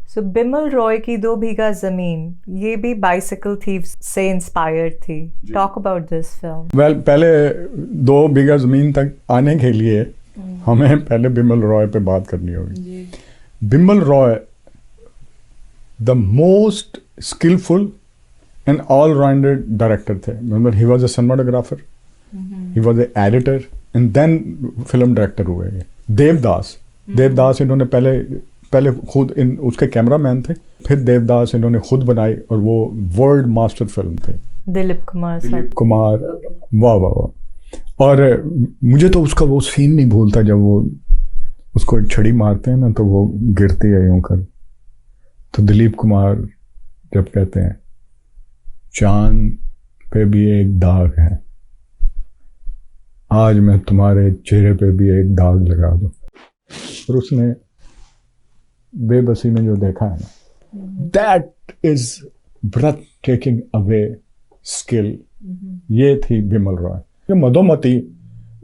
सो बिमल रॉय की 2 बीघा जमीन ये भी बाइसिकल थीव्स से इंस्पायर्ड थी. Talk about this film. Well पहले 2 बीघा ज़मीन तक आने के लिए हमें पहले बिमल रॉय पे बात करनी होगी. Bimal Roy the most skillful and all rounded director थे. मतलब he was a cinematographer, he was a editor and then film director हुए. देवदास इन्होंने पहले खुद उसके कैमरामैन थे, फिर देवदास इन्होंने खुद बनाई और वो वर्ल्ड मास्टर फिल्म थी. दिलीप कुमार वाह वाह वाह. और मुझे तो उसका वो सीन नहीं भूलता जब वो उसको एक छड़ी मारते हैं ना तो वो गिरती है यूं कर, तो दिलीप कुमार जब कहते हैं चांद पे भी एक दाग है, आज मैं तुम्हारे चेहरे पे भी एक दाग लगा दूं. और उसने बेबसी में जो देखा है ना, that is breath taking away skill. ये थी Bimal Roy. Madhumati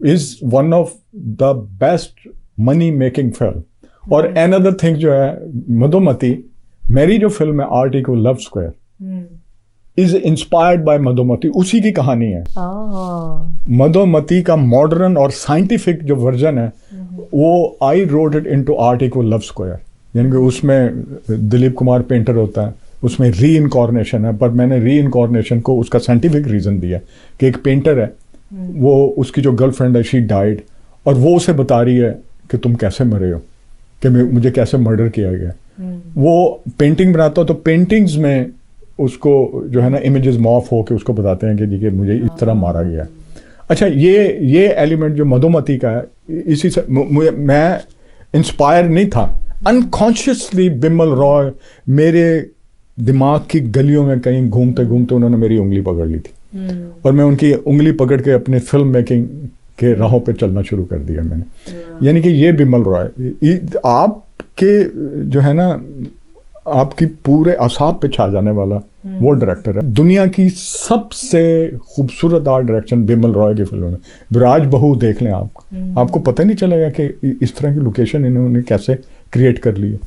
is one of the best money making film. और अनदर थिंग जो है, मधुमती मेरी जो फिल्म है art equal love square is inspired by Madhumati. उसी की कहानी है. मधुमती का मॉडर्न और साइंटिफिक जो वर्जन है वो I wrote it into art equal love square. यानी कि उसमें दिलीप कुमार पेंटर होता है, उसमें री इनकॉर्नेशन है, पर मैंने री इनकॉर्नेशन को उसका साइंटिफिक रीज़न दिया कि एक पेंटर है, वो उसकी जो गर्लफ्रेंड है शी डाइड, और वो उसे बता रही है कि तुम कैसे मरे हो, कि मुझे कैसे मर्डर किया गया. वो पेंटिंग बनाता हो तो पेंटिंग्स में उसको जो है ना इमेजेस मॉफ हो के उसको बताते हैं कि जी कि मुझे इस तरह मारा गया. अच्छा, ये एलिमेंट जो मधुमती का है, इसी से मैं इंस्पायर नहीं था. अनकॉन्शियसली बिमल रॉय मेरे दिमाग की गलियों में कहीं घूमते घूमते उन्होंने मेरी उंगली पकड़ ली थी. और मैं उनकी उंगली पकड़ के अपने फिल्म मेकिंग के राहों पे चलना शुरू कर दिया मैंने. यानी कि ये बिमल रॉय आपके जो है ना, आपकी पूरे असाब पे छा जाने वाला वो डायरेक्टर है. दुनिया की सबसे खूबसूरत आर्ट डायरेक्शन बिमल रॉय की फिल्म है. विराज बहू देख लें आप, आपको पता नहीं चलेगा कि इस तरह की लोकेशन इन्होंने कैसे क्रिएट कर ली है.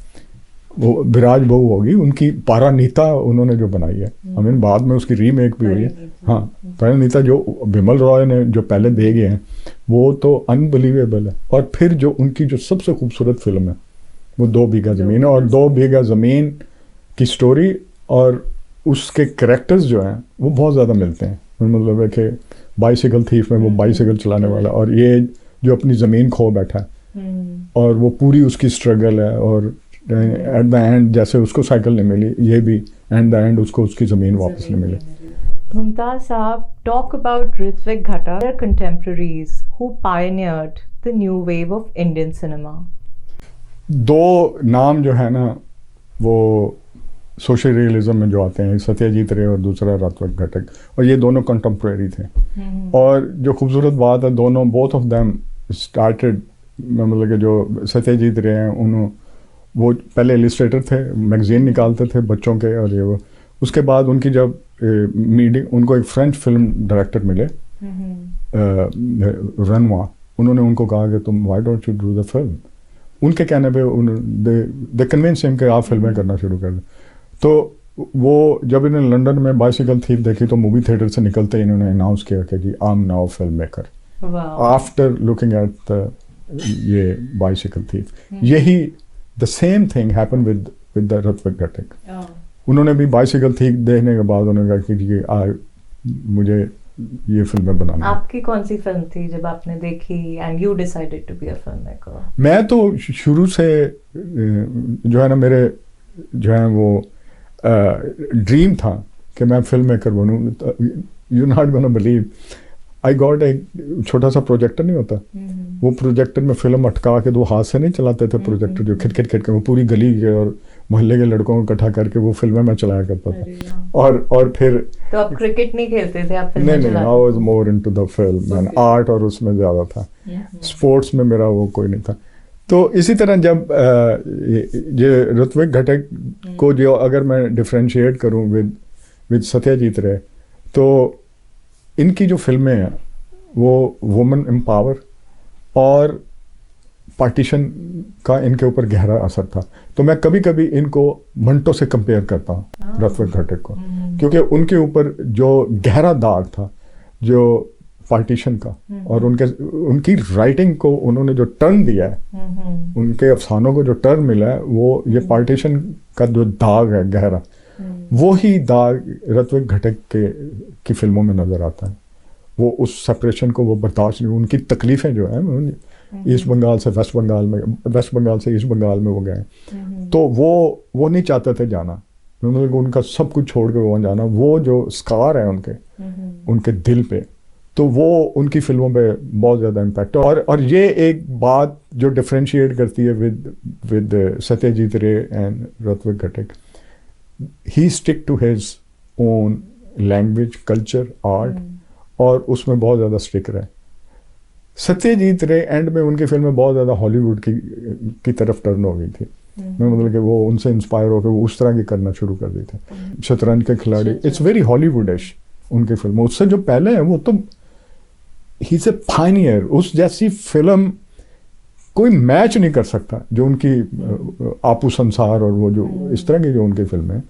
वो विराज बहू होगी, उनकी पारानीता उन्होंने जो बनाई है. आई मीन बाद में उसकी रीमेक भी हुई है. हाँ, पारानीता जो बिमल रॉय ने जो पहले दे गए हैं वो तो अनबिलीवेबल है. और फिर जो उनकी जो सबसे खूबसूरत फिल्म है वो 2 बीघा ज़मीन है. और 2 बीघा ज़मीन की स्टोरी और उसके कैरेक्टर्स जो हैं वो बहुत ज़्यादा मिलते हैं. मतलब है कि बाइसिकल थीफ में वो बाइसिकल चलाने वाला, और ये जो अपनी ज़मीन खो बैठा है और वो पूरी उसकी स्ट्रगल है. और एट द एंड जैसे उसको साइकिल नहीं मिली, ये भी एट द एंड उसको उसकी ज़मीन वापस नहीं मिली. मुमताज साहब, टॉक अबाउट ऋत्विक घटक, their contemporaries who pioneered the new wave of Indian cinema. 2 नाम जो है ना वो सोशल रियलिज्म में जो आते हैं, सत्यजीत रे और दूसरा ऋत्विक घटक, और ये दोनों कंटेम्प्रेरी थे. और जो खूबसूरत बात है, दोनों बोथ ऑफ देम स्टार्टेड, मतलब कि जो सत्यजीत रे हैं उन्होंने वो पहले इलिस्ट्रेटर थे, मैगजीन निकालते थे बच्चों के, और ये वो उसके बाद उनकी जब मीटिंग, उनको एक फ्रेंच फिल्म डायरेक्टर मिले रनवा, उन्होंने उनको कहा कि तुम why don't you do the film. उनके कहने पे दे कन्विंस हिम कि आप फिल्में करना शुरू कर दें. तो वो जब इन्होंने लंदन में बाइसिकल थीफ देखी तो मूवी थिएटर से निकलते ही इन्होंने अनाउंस किया कि जी I am now film maker after looking at the ये बाइसिकल थीफ. यही the same thing happen with the Ritwik Ghatak. उन्होंने भी बाइसिकल थीफ देखने के बाद उन्होंने कहा कि जी मुझे ये फिल्में बनाना. आपकी कौन सी फिल्म थी जब आपने देखी and you decided to be a film maker? मैं तो शुरू से जो है ना, मेरे जो है वो ड्रीम था कि मैं फिल्म मेकर बनूं. You not gonna believe, I got एक छोटा सा प्रोजेक्टर नहीं होता, वो प्रोजेक्टर में फिल्म अटका के, 2 हाथ से नहीं चलाते थे प्रोजेक्टर, जो खिट खिट खिट के वो पूरी गली के और मोहल्ले के लड़कों को इकट्ठा करके वो फिल्में मैं चलाया करता था. और फिर तो आप क्रिकेट नहीं खेलते थे, आप फिल्में नहीं, I was more into the film and art, और उसमें ज़्यादा था. स्पोर्ट्स में मेरा वो कोई नहीं था. तो इसी तरह जब ये ऋत्विक घटक को जो अगर मैं डिफ्रेंशिएट करूं विद सत्यजीत रे, तो इनकी जो फिल्में हैं वो वुमेन एम्पावर और पार्टीशन का इनके ऊपर गहरा असर था। तो मैं कभी कभी इनको मंटो से कंपेयर करता हूँ, ऋत्विक घटक को, क्योंकि उनके ऊपर जो गहरा दाग था जो पार्टीशन का, और उनकी राइटिंग को उन्होंने जो टर्न दिया है, उनके अफसानों को जो टर्न मिला है, वो ये पार्टीशन का जो दाग है गहरा, वो ही दाग ऋत्विक घटक की फिल्मों में नजर आता है। वो उस सेपरेशन को वो बर्दाश्त नहीं, उनकी तकलीफें जो हैं, ईस्ट बंगाल से वेस्ट बंगाल में, वेस्ट बंगाल से ईस्ट बंगाल में वो गए, तो वो नहीं चाहते थे जाना, मतलब उनका सब कुछ छोड़ के वहाँ जाना, वो जो स्कार है उनके दिल पे, तो वो उनकी फिल्मों पे बहुत ज़्यादा इम्पैक्ट है। और ये एक बात जो डिफ्रेंशिएट करती है विद सत्यजीत रे and Ritwik Ghatak, he stick to his own language, culture, art, और उसमें बहुत ज़्यादा स्टिक रहे। सत्यजीत रे एंड में उनकी फिल्में बहुत ज़्यादा हॉलीवुड की तरफ टर्न हो गई थी, मतलब कि वो उनसे इंस्पायर होकर वो उस तरह की करना शुरू कर दी थी। शतरंज के खिलाड़ी, इट्स वेरी हॉलीवुडिश उनकी फिल्म। उससे जो पहले है वो तो ही इज ए पायनियर, उस जैसी फिल्म कोई मैच नहीं कर सकता जो उनकी आपू संसार और वो जो इस तरह की जो उनकी फिल्में हैं,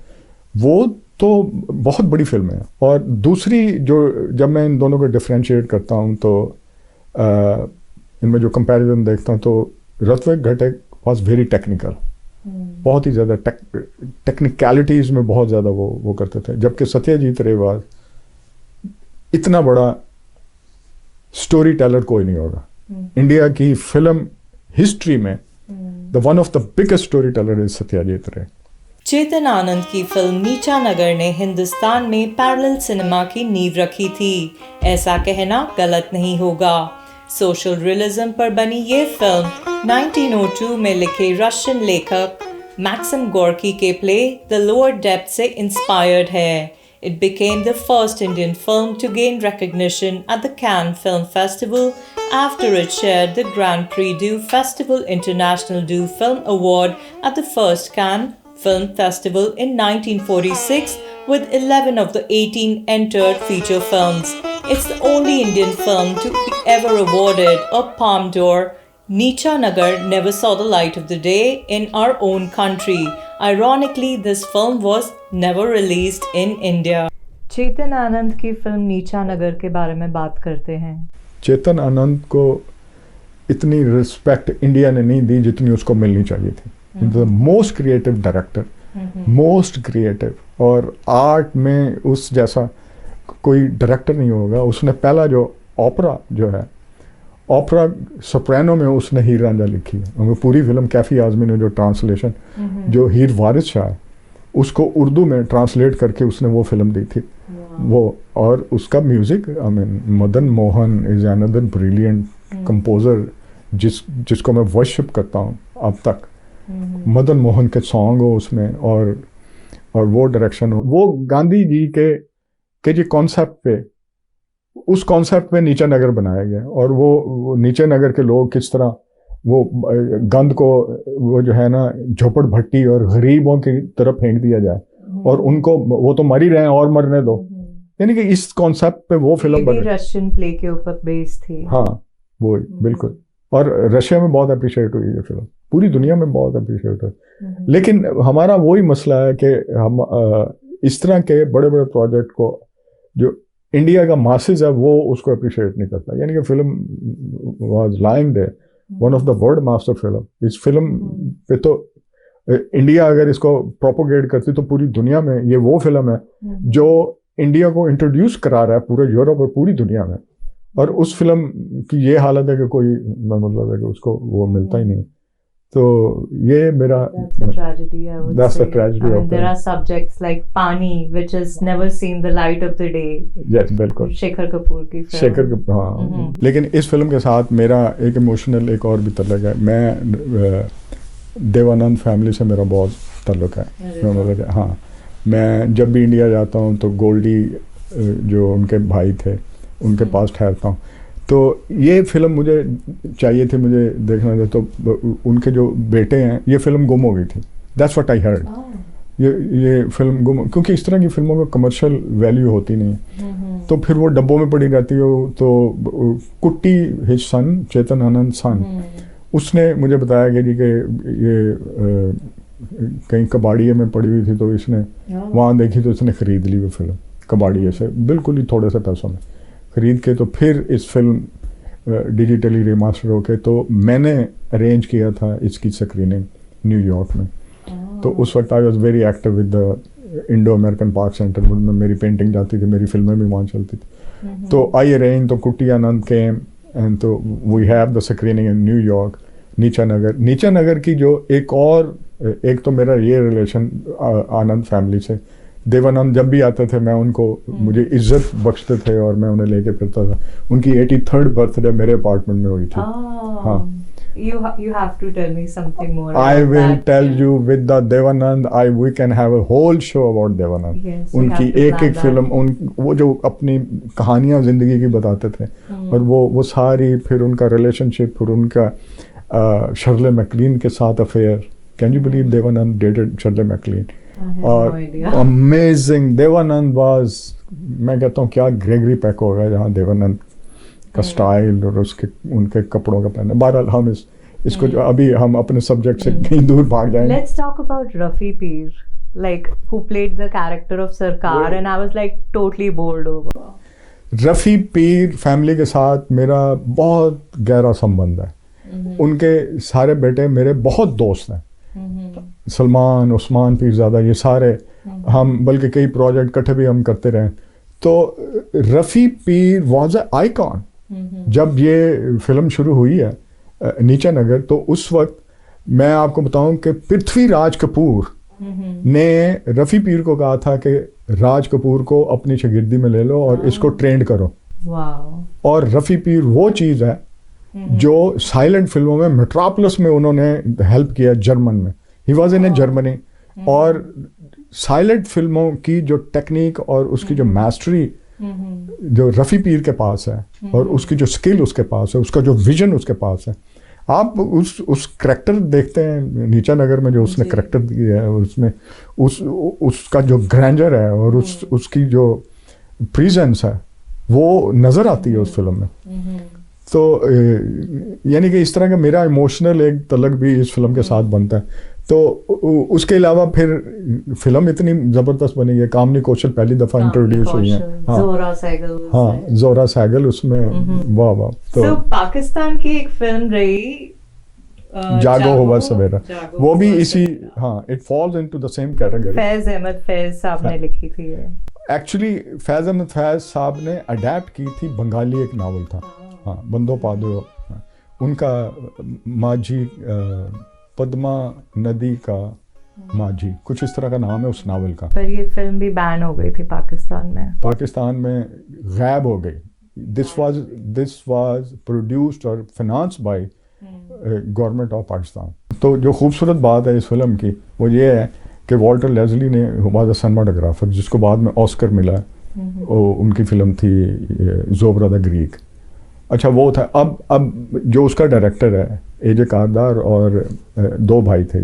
वो तो बहुत बड़ी फिल्म है। और दूसरी जो, जब मैं इन दोनों को डिफ्रेंशिएट करता हूँ तो इनमें जो कंपैरिजन देखता हूँ, तो ऋत्विक घटक वॉज वेरी टेक्निकल, बहुत ही ज़्यादा टेक्निकलिटीज़ में बहुत ज़्यादा वो करते थे, जबकि सत्यजीत रे वाज इतना बड़ा स्टोरी टेलर कोई नहीं होगा इंडिया की फिल्म हिस्ट्री में। The one of the biggest story teller is Satyajit रे। चेतन आनंद की फिल्म नीचा नगर ने हिंदुस्तान में पैरेलल सिनेमा की नींव रखी थी, ऐसा कहना गलत नहीं होगा। सोशल रियलिज्म पर बनी ये फिल्म 1902 में लिखे रशियन लेखक मैक्सिम गोर्की के प्ले द लोअर डेप्थ से इंस्पायर्ड है। It became the first Indian film to gain recognition at the Cannes Film Festival after it shared the Grand Prix du Festival International du Film Award at the first Cannes Film Festival in 1946 with 11 of the 18 entered feature films. It's the only Indian film to be ever awarded a Palme d'Or. Neecha Nagar never saw the light of the day in our own country. Ironically, this film was never released in India. Chetan Anand की film नीचा नगर के बारे में बात करते हैं। चेतन आनंद को इतनी रिस्पेक्ट इंडिया ने नहीं दी जितनी उसको मिलनी चाहिए थी। The most creative director, most creative, और आर्ट में उस जैसा कोई डायरेक्टर नहीं होगा। उसने पहला जो ओपरा जो है, ओपरा सोप्रानो में उसने हीर रांझा लिखी है, और पूरी फिल्म कैफी आजमी ने जो ट्रांसलेशन जो हीर वारिस शाह है उसको उर्दू में ट्रांसलेट करके उसने वो फिल्म दी थी। वो और उसका music, I mean Madan Mohan is another brilliant composer जिसको मैं वर्शिप करता हूँ अब तक। मदन मोहन के सॉन्ग हो उसमें, और वो डायरेक्शन हो, वो गांधी जी के जो कॉन्सेप्ट पे, उस कॉन्सेप्ट पे नीचा नगर बनाया गया। और वो नीचे नगर के लोग किस तरह वो गंद को, वो जो है ना, झोपड़ भट्टी और गरीबों की तरफ फेंक दिया जाए, और उनको वो तो मर ही रहे हैं और मरने दो, यानी कि इस कॉन्सेप्ट पे वो फिल्म बनी। रशियन प्ले के ऊपर बेस्ड थी। हाँ, वो बिल्कुल। और रशिया में बहुत अप्रिशिएट हुई ये फिल्म, पूरी दुनिया में बहुत अप्रिशिएट हुई। लेकिन हमारा वही मसला है कि हम इस तरह के बड़े बड़े प्रोजेक्ट को जो इंडिया का मासेस है वो उसको अप्रिशिएट नहीं करता। यानी कि film was lying there, one of the world master film. इस फिल्म पे तो इंडिया अगर इसको प्रोपोगेट करती तो पूरी दुनिया में ये वो फिल्म है जो इंडिया को इंट्रोड्यूस करा रहा है पूरे यूरोप और पूरी दुनिया में। और उस फिल्म की ये हालत है कि कोई, मतलब है कि उसको वो मिलता ही नहीं। तो ये मेरा That's a tragedy, I would that's say. a tragedy I mean, of there that. are subjects like Pani, which has never seen the light of the day. Yes, बिल्कुल। शेखर कपूर की फिल्म। शेखर कपूर, हाँ। लेकिन इस फिल्म के साथ मेरा एक इमोशनल एक और भी ताल्लुक है। मैं देवानंद फैमिली से मेरा बहुत ताल्लुक है। मतलब हाँ, मैं जब भी इंडिया जाता हूँ तो गोल्डी जो उनके भाई थे उनके पास ठहरता हूँ। तो ये फिल्म मुझे चाहिए थी, मुझे देखना था। तो उनके जो बेटे हैं, ये फिल्म गुम हो गई थी। That's what I heard. ये फिल्म गुम, क्योंकि इस तरह की फिल्मों को कमर्शियल वैल्यू होती नहीं, तो फिर वो डब्बों में पड़ी रहती हो। तो कुट्टी हिज सन, चेतन आनंद सन, उसने मुझे बताया कि जी कि ये कहीं कबाड़िए में पड़ी हुई थी, तो इसने वहाँ देखी तो इसने ख़रीद ली वो फिल्म कबाड़िए से, बिल्कुल ही थोड़े से पैसों में ख़रीद के। तो फिर इस फिल्म डिजिटली रिमास्टर होके तो मैंने अरेंज किया था इसकी स्क्रीनिंग न्यूयॉर्क में। तो उस वक्त I was very active with the Indo American park centre में मेरी पेंटिंग जाती थी, मेरी फिल्में भी वहाँ चलती थी। तो आई अरेंज, तो कुट्टी आनंद केम एंड तो we have the screening in New York Neecha Nagar. नीचा नगर की जो एक तो मेरा ये रिलेशन आनंद फैमिली से, देवानंद जब भी आते थे मैं उनको, मुझे इज्जत बख्शते थे और मैं उन्हें लेके फिरता था। उनकी 83rd बर्थडे मेरे अपार्टमेंट में हुई थी। हाँ, You have to tell me something more. I will tell you with the Devanand, we can have a whole show about Devanand. Yes, उनकी एक फिल्म, वो जो अपनी कहानियां जिंदगी की बताते थे, और वो सारी, फिर उनका रिलेशनशिप, फिर उनका शर्ले मैकलीन के साथ affair. Can you believe Dev Anand dated Shirley MacLaine? और अमेजिंग, देवानंद वाज, मैं कहता हूँ क्या ग्रेगरी पेक होगा जहाँ देवानंद का स्टाइल और उनके कपड़ों का पहनना। बहरहाल हम इसको जो अभी हम अपने सब्जेक्ट से कहीं दूर भाग जाएंगे। Let's talk about Rafi Peer, like who played the character of Sarkar, and I was like totally bowled over. Rafi Pir family के साथ मेरा बहुत गहरा संबंध है। उनके सारे बेटे मेरे बहुत दोस्त हैं, सलमान, उस्मान पीरज़ादा, ये सारे हम, बल्कि कई प्रोजेक्ट इकट्ठे भी हम करते रहे। तो रफ़ी पीर वाज अ आइकॉन। जब ये फिल्म शुरू हुई है नीचा नगर, तो उस वक्त मैं आपको बताऊं कि पृथ्वीराज कपूर ने रफ़ी पीर को कहा था कि राज कपूर को अपनी शागिर्दी में ले लो और इसको ट्रेंड करो। और रफ़ी पीर वो चीज़ है जो साइलेंट फिल्मों में, मेट्रोपोलिस में उन्होंने हेल्प किया, जर्मन में, ही वॉज इन जर्मनी। और साइलेंट फिल्मों की जो टेक्निक और उसकी जो मास्टरी जो रफ़ी पीर के पास है, और उसकी जो स्किल उसके पास है, उसका जो विजन उसके पास है। आप उस करैक्टर देखते हैं नीचा नगर में, जो उसने करैक्टर दिया है, उसमें उसका जो ग्रैंडर है और उसकी जो प्रेजेंस है वो नज़र आती है उस फिल्म में। तो यानी कि इस तरह का मेरा इमोशनल एक तलक भी इस फिल्म के साथ बनता है। तो उसके अलावा फिर फिल्म इतनी ज़बरदस्त बनी है, कामनी कौशल पहली दफ़ा इंट्रोड्यूस हुई है। हाँ, जोरा सहगल उसमें, वाह वाह। तो पाकिस्तान की एक फिल्म रही जागो हुआ सवेरा, वो भी इसी, हाँ, it falls into the same category. Faiz Ahmed Faiz साहब ने लिखी थी। एक्चुअली फैज़ अहमद फैज़ साहब ने अडेप्ट की थी बंगाली एक नावल था, हाँ, बंदोपाध्याय, उनका माझी, पद्मा नदी का माझी, कुछ इस तरह का नाम है उस नावल का। पर ये फिल्म भी बैन हो गई थी पाकिस्तान में गायब हो गई। दिस वाज प्रोड्यूस्ड और financed by government of Pakistan. तो जो खूबसूरत बात है इस फिल्म की वो ये है कि वॉल्टर लेज़ली ने वाज अ सिनेमाटोग्राफर, जिसको बाद में ऑस्कर मिला। उनकी फिल्म थी ज़ोब्रा द ग्रीक। अच्छा, वो था। अब जो उसका डायरेक्टर है एजे कारदार, और दो भाई थे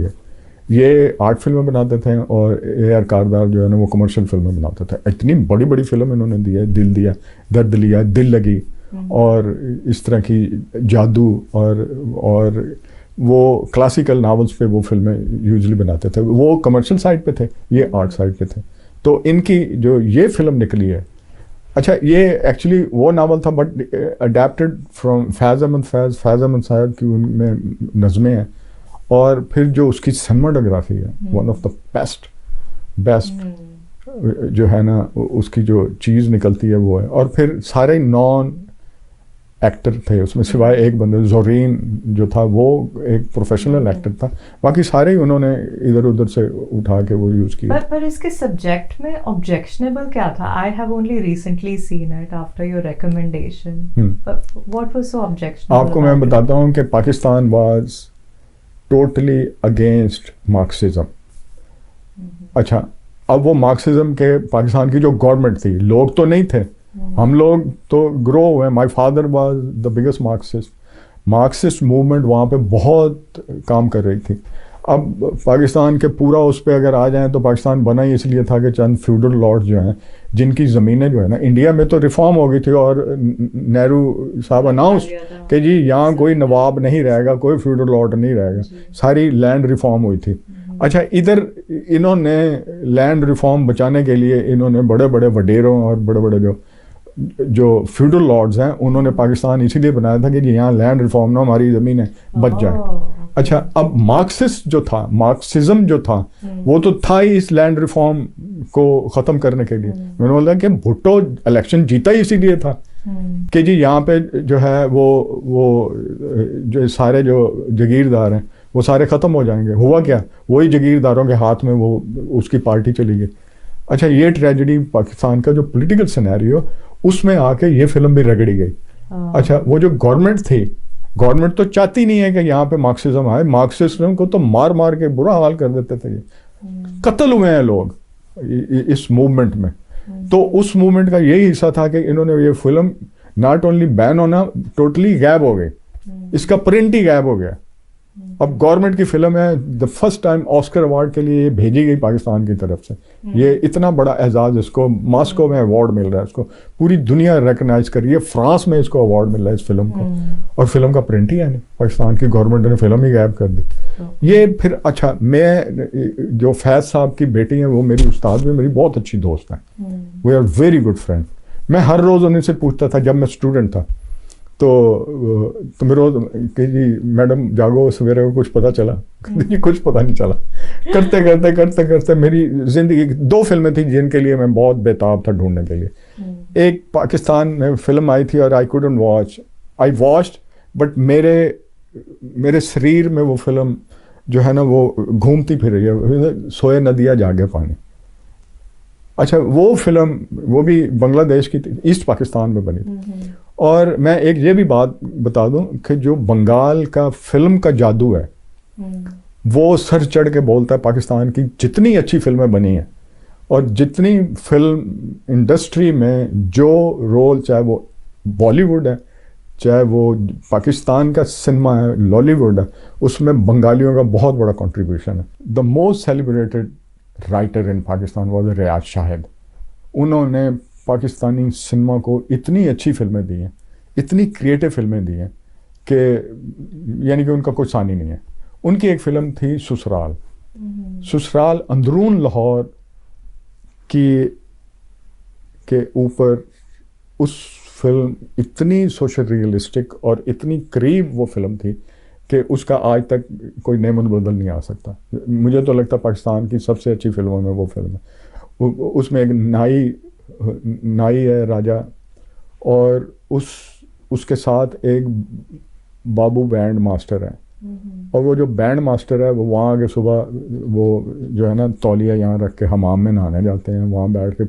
ये आर्ट फिल्में बनाते थे, और AR कारदार जो है ना वो कमर्शियल फिल्में बनाते थे। इतनी बड़ी बड़ी फिल्म इन्होंने दी है, दिल दिया, दर्द लिया, दिल लगी, और इस तरह की जादू, और वो क्लासिकल नावल्स पे वो फिल्में यूजुअली बनाते थे। वो कमर्शियल साइड पे थे, ये आर्ट साइड पे थे। तो इनकी जो ये फिल्म निकली है, अच्छा, ये एक्चुअली वो नावल था बट अडेप्टेड फ्रॉम फैज़ अहमद साहब की उनमें नज़में हैं, और फिर जो उसकी सिनेमाटोग्राफी है, वन ऑफ द बेस्ट जो है ना, उसकी जो चीज़ निकलती है वो है। और फिर सारे नॉन एक्टर थे उसमें, सिवाय एक बंदे, जोरीन जो था वो एक प्रोफेशनल एक्टर था, बाकी सारे ही उन्होंने इधर उधर से उठा के वो यूज़ किया। पर इसके सब्जेक्ट में ऑब्जेक्शनेबल क्या था? I have only recently seen it after your recommendation. What was so objectionable? आपको मैं बताता हूँ कि Pakistan was totally against Marxism. अच्छा, अब वो मार्क्सिज्म के पाकिस्तान की जो गवर्नमेंट थी, लोग तो नहीं थे, हम लोग तो ग्रो हुए। My father was the biggest Marxist movement वहाँ पे बहुत काम कर रही थी। अब पाकिस्तान के पूरा उस पर अगर आ जाएं तो पाकिस्तान बना ही इसलिए था कि चंद फ्यूडल लॉर्ड जो हैं जिनकी ज़मीनें जो है ना, इंडिया में तो रिफॉर्म हो गई थी और नेहरू साहब अनाउंस कि जी यहाँ कोई नवाब नहीं रहेगा, कोई फ्यूडल लॉर्ड नहीं रहेगा, सारी लैंड रिफॉर्म हुई थी। अच्छा, इधर इन्होंने लैंड रिफॉर्म बचाने के लिए इन्होंने बड़े बड़े वडेरों और बड़े बड़े जो फ्यूडल लॉर्ड्स हैं उन्होंने पाकिस्तान इसीलिए बनाया था कि जी यहाँ लैंड रिफॉर्म ना, हमारी ज़मीनें बच जाए। अच्छा, अब मार्क्सिस्ट जो था, मार्क्सिज्म जो था, वो तो था ही इस लैंड रिफॉर्म को ख़त्म करने के लिए। मैंने बोला कि भुट्टो इलेक्शन जीता ही इसीलिए था कि जी यहाँ पे जो है वो जो सारे जो जागीरदार हैं वो सारे ख़त्म हो जाएंगे। हुआ क्या, वही जागीरदारों के हाथ में वो उसकी पार्टी चली गई। अच्छा, ये ट्रेजेडी पाकिस्तान का जो पॉलिटिकल सिनेरियो, उसमें आके ये फिल्म भी रगड़ी गई। अच्छा, वो जो गवर्नमेंट थी, गवर्नमेंट तो चाहती नहीं है कि यहाँ पे मार्क्सिज्म आए। मार्क्सिज्म को तो मार मार के बुरा हाल कर देते थे, ये कत्ल हुए हैं लोग इस मूवमेंट में। तो उस मूवमेंट का यही हिस्सा था कि इन्होंने ये फिल्म नॉट ओनली बैन होना, टोटली गायब हो गई, इसका प्रिंट ही गायब हो गया। अब गवर्नमेंट की फिल्म है, the first time Oscar award के लिए ये भेजी गई पाकिस्तान की तरफ से। ये इतना बड़ा एजाज, इसको मॉस्को में अवार्ड मिल रहा है, इसको पूरी दुनिया रिकग्नाइज कर रही है, फ्रांस में इसको अवार्ड मिल रहा है इस फिल्म को, और फिल्म का प्रिंट ही है नहीं, पाकिस्तान की गवर्नमेंट ने फिल्म ही गायब कर दी। ये फिर अच्छा, मैं जो फैज साहब की बेटी हैं वो मेरी उस्ताद भी मेरी बहुत अच्छी दोस्त हैं, we are very good friend. मैं हर रोज़ उन्हीं से पूछता था जब मैं स्टूडेंट था, तो तुम्हें रोज कि जी मैडम जागो सवेरे को कुछ पता चला? जी कुछ पता नहीं चला। करते करते करते करते मेरी ज़िंदगी, 2 फिल्में थी जिनके लिए मैं बहुत बेताब था ढूंढने के लिए। एक पाकिस्तान में फिल्म आई थी और I couldn't watch, I watched but मेरे शरीर में वो फिल्म जो है ना वो घूमती फिर रही है, सोए नदिया जागे पानी। अच्छा, वो फिल्म वो भी बांग्लादेश की थी, ईस्ट पाकिस्तान में बनी थी। और मैं एक ये भी बात बता दूं कि जो बंगाल का फिल्म का जादू है वो सर चढ़ के बोलता है पाकिस्तान की जितनी अच्छी फिल्में बनी हैं और जितनी फिल्म इंडस्ट्री में जो रोल, चाहे वो बॉलीवुड है चाहे वो पाकिस्तान का सिनेमा है, लॉलीवुड है, उसमें बंगालियों का बहुत बड़ा कंट्रीब्यूशन है। The most celebrated writer in Pakistan was Riaz Shahid. उन्होंने पाकिस्तानी सिनेमा को इतनी अच्छी फिल्में दी हैं, इतनी क्रिएटिव फिल्में दी हैं कि यानी कि उनका कोई सानी नहीं है। उनकी एक फिल्म थी ससुराल। ससुराल अंदरून लाहौर के ऊपर उस फिल्म इतनी सोशल रियलिस्टिक और इतनी करीब वो फिल्म थी कि उसका आज तक कोई नेमन बदल नहीं आ सकता। मुझे तो लगता है पाकिस्तान की सबसे अच्छी फिल्मों में वो फिल्म है। उसमें एक नाई है राजा, और उसके साथ एक बाबू बैंड मास्टर है, और वो जो बैंड मास्टर है वो वहाँ आके सुबह वो जो है ना तौलिया यहाँ रख के हमाम में नहाने जाते हैं, वहाँ बैठ के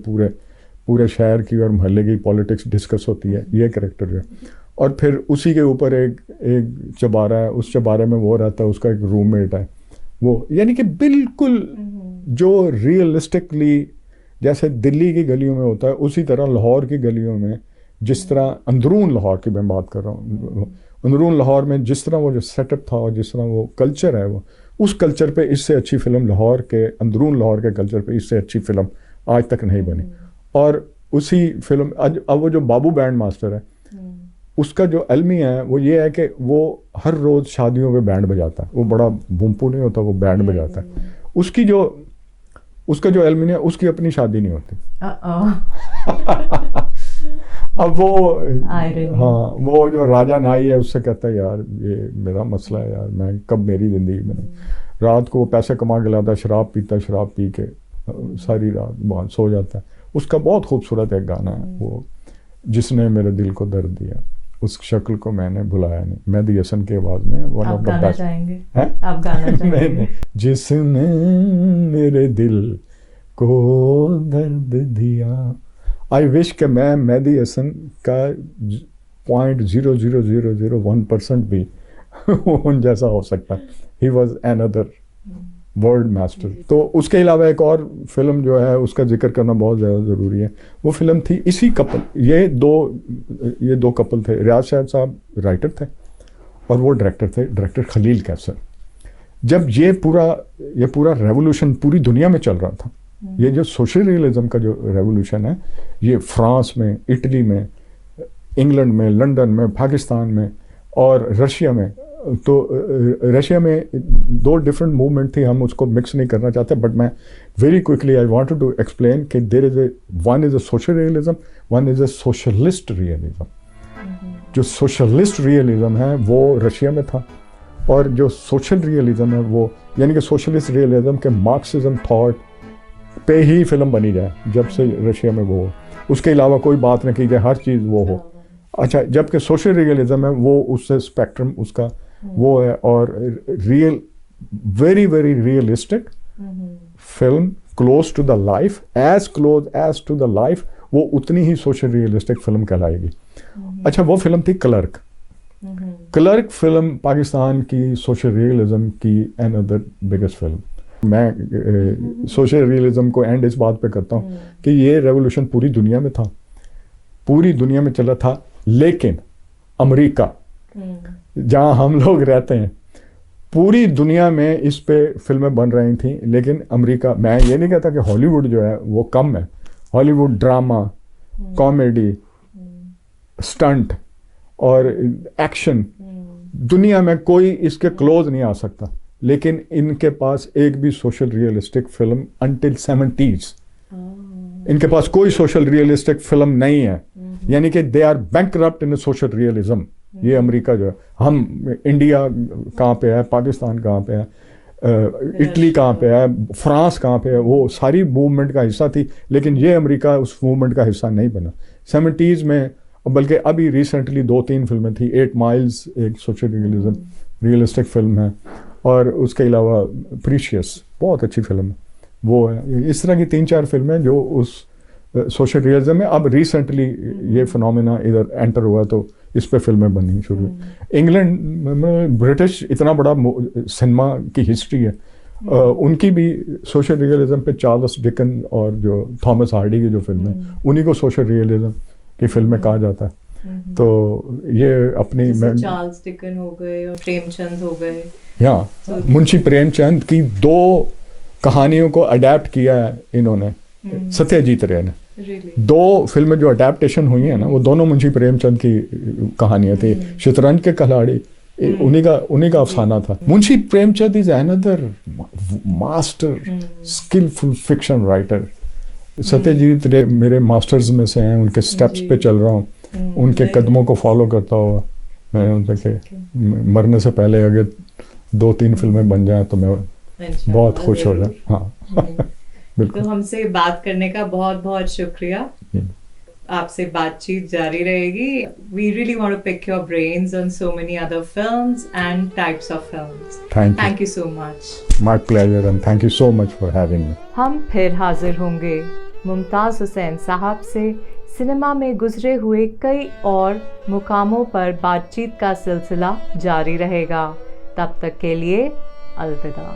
पूरे शहर की और मोहल्ले की पॉलिटिक्स डिस्कस होती है, ये कैरेक्टर जो है। और फिर उसी के ऊपर एक चबारा है, उस चबारे में वो रहता है, उसका एक रूममेट है वो, यानी कि बिल्कुल जो रियलिस्टिकली जैसे दिल्ली की गलियों में होता है उसी तरह लाहौर की गलियों में, जिस तरह अंदरून लाहौर की मैं बात कर रहा हूँ, अंदरून लाहौर में जिस तरह वो जो सेटअप था और जिस तरह वो कल्चर है, वो उस कल्चर पे इससे अच्छी फिल्म लाहौर के, अंदरून लाहौर के कल्चर पे इससे अच्छी फिल्म आज तक नहीं बनी। और उसी फिल्म अब वो जो बाबू बैंड मास्टर है, उसका जो अलमी है वो ये है कि वो हर रोज़ शादियों में बैंड बजाता है। वो बड़ा बूमपू नहीं होता, वो बैंड बजाता है। उसका जो अलमी है, उसकी अपनी शादी नहीं होती। अब वो हाँ, वो जो राजा नाई है उससे कहता है यार ये मेरा मसला है यार, मैं कब मेरी ज़िंदगी में, रात को वो पैसे कमा के लाता है, शराब पीता है, शराब पी के सारी रात वहाँ सो जाता है। उसका बहुत खूबसूरत एक गाना है वो, जिसने मेरे दिल को दर्द दिया, उस शक्ल को मैंने भुलाया नहीं, मेहदी हसन की आवाज़ में। One of the best. आप गाना चाहेंगे? नहीं, जिसने मेरे दिल को दर्द दिया। आई विश कि मैं मेहदी हसन का 0.00001% भी उन जैसा हो सकता। He was another world master. तो उसके अलावा एक और फिल्म जो है उसका जिक्र करना बहुत ज़्यादा ज़रूरी है। वो फिल्म थी इसी कपल, ये दो कपल थे। रियाज शाहिद साहब राइटर थे और वो डायरेक्टर थे, डायरेक्टर खलील कैसर। जब ये पूरा रेवोल्यूशन पूरी दुनिया में चल रहा था, ये जो सोशल रियलिज्म का जो रेवोल्यूशन है, ये फ्रांस में, इटली में, इंग्लैंड में, लंदन में, पाकिस्तान में और रशिया में, तो रशिया में 2 डिफरेंट मूवमेंट थी, हम उसको मिक्स नहीं करना चाहते, बट मैं very quickly I wanted to explain कि there is one is a social realism, one is a socialist realism. जो सोशलिस्ट रियलिज्म है वो रशिया में था, और जो सोशल रियलिज्म है वो, यानी कि सोशलिस्ट रियलिज्म के मार्क्सिज्म थॉट पे ही फिल्म बनी जाए, जब से रशिया में वो हो, उसके अलावा कोई बात न की जाए, हर चीज़ वो हो। अच्छा, जबकि सोशल रियलिज्म है वो उससे स्पेक्ट्रम उसका वो है, और very very realistic film, close to the life, as close as to the life, वो उतनी ही सोशल रियलिस्टिक फिल्म कहलाएगी। अच्छा, वो फिल्म थी क्लर्क। क्लर्क फिल्म पाकिस्तान की सोशल रियलिज्म की अनदर बिगेस्ट फिल्म। मैं सोशल रियलिज्म को एंड इस बात पे करता हूँ कि ये रेवोल्यूशन पूरी दुनिया में था, पूरी दुनिया में चला था, लेकिन अमेरिका जहाँ हम लोग रहते हैं, पूरी दुनिया में इस पे फिल्में बन रही थी, लेकिन अमेरिका, मैं ये नहीं कहता कि हॉलीवुड जो है वो कम है, हॉलीवुड ड्रामा, कॉमेडी, स्टंट और एक्शन, दुनिया में कोई इसके क्लोज नहीं आ सकता, लेकिन इनके पास एक भी social realistic film until 70s, इनके पास कोई सोशल रियलिस्टिक फिल्म नहीं है, यानी कि they are bankrupt in social realism. ये अमेरिका जो है, हम इंडिया कहाँ पे है, पाकिस्तान कहाँ पे है, इटली कहाँ पे है, फ्रांस कहाँ पे है, वो सारी मूवमेंट का हिस्सा थी, लेकिन ये अमेरिका उस मूवमेंट का हिस्सा नहीं बना 70s में। बल्कि अभी रिसेंटली 2-3 फिल्में थी, 8 माइल्स एक सोशल रियलिज्म रियलिस्टिक फिल्म है, और उसके अलावा प्रीशियस बहुत अच्छी फिल्म है वो है। इस तरह की 3-4 फिल्में जो उस सोशल रियलिज्म में, अब रिसेंटली ये फिनोमेना इधर एंटर हुआ तो इस पे फिल्में बननी शुरू। इंग्लैंड में ब्रिटिश इतना बड़ा सिनेमा की हिस्ट्री है, उनकी भी सोशल रियलिज्म पे चार्ल्स डिकन और जो थॉमस हार्डी की जो फिल्म है, उन्हीं को सोशल रियलिज्म की फिल्में कहा जाता है। तो ये अपनी चार्ल्स डिकन हो गए और प्रेमचंद हो गए, यहाँ मुंशी प्रेमचंद की 2 कहानियों को अडेप्ट किया है इन्होंने, सत्यजीत रे ने। 2 फिल्में जो अडेप्टेशन हुई है ना, वो दोनों मुंशी प्रेमचंद की कहानियां थी। शतरंज के खिलाड़ी उन्हीं का अफसाना था। Munshi Premchand is another master skillful fiction writer. Satyajit Ray मेरे मास्टर्स में से हैं, उनके स्टेप्स पे चल रहा हूँ, उनके कदमों को फॉलो करता हुआ मैं उनसे मरने से पहले अगर 2-3 फिल्में बन जाएं तो मैं बहुत खुश हो जाऊँ। हाँ बिल्कुल। तो हमसे बात करने का बहुत बहुत शुक्रिया, आपसे बातचीत जारी रहेगी। We really want to pick your brains on so many other films and types of films. Thank you so much. My pleasure and thank you so much for having me. हम फिर हाजिर होंगे मुमताज़ हुसैन साहब से सिनेमा में गुजरे हुए कई और मुकामों पर बातचीत का सिलसिला जारी रहेगा। तब तक के लिए अलविदा।